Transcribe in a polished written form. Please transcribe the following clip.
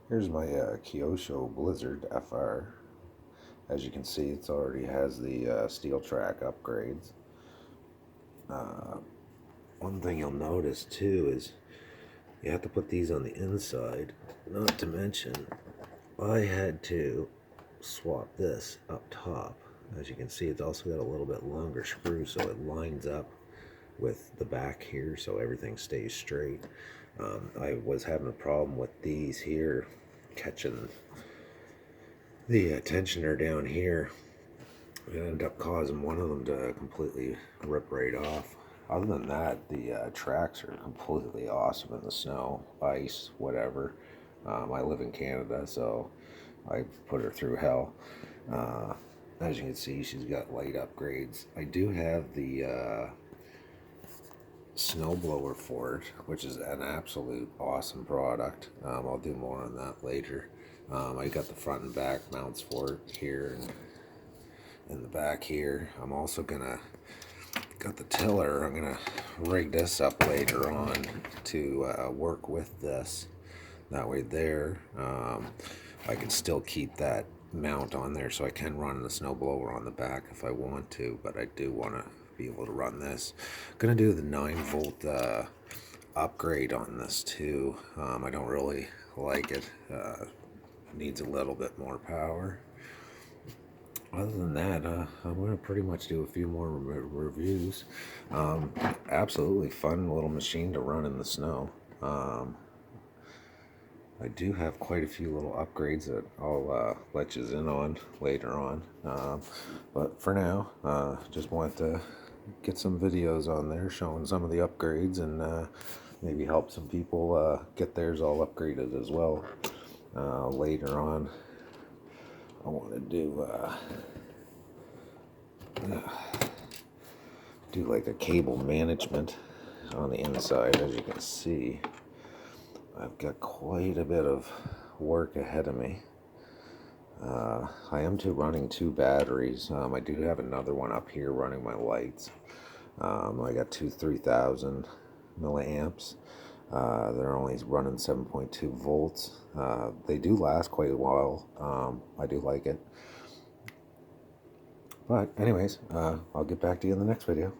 Here's my Kyosho Blizzard FR. As you can see, it already has the steel track upgrades. Uh, One thing you'll notice too is you have to put these on the inside. Not to mention, I had to swap this up top. As you can see, it's also got a little bit longer screw, so it lines up with the back here, so everything stays straight. I was having a problem with these here catching the tensioner down here. It ended up causing one of them to completely rip right off. Other than that, the tracks are completely awesome in the snow, ice, whatever. I live in Canada, so I put her through hell. Uh, as you can see, she's got light upgrades. I do have the snowblower for it, which is an absolute awesome product. I'll do more on that later. I got the front and back mounts for it here and in the back here. I'm also gonna got the tiller. I'm gonna rig this up later on to work with this. That way there, I can still keep that mount on there, so I can run the snowblower on the back if I want to, but I do want to be able to run this. Gonna do the 9-volt upgrade on this too. I don't really like it. Needs a little bit more power. Other than that, I'm going to pretty much do a few more reviews. Absolutely fun little machine to run in the snow. I do have quite a few little upgrades that I'll let you in on later on. But for now, just want to get some videos on there showing some of the upgrades and maybe help some people get theirs all upgraded as well. Later on, I want to do like a cable management on the inside. As you can see, I've got quite a bit of work ahead of me. I am running 2 batteries. I do have another one up here running my lights. I got two 3000 milliamps. They're only running 7.2 volts. They do last quite a while. I do like it. But anyways, I'll get back to you in the next video.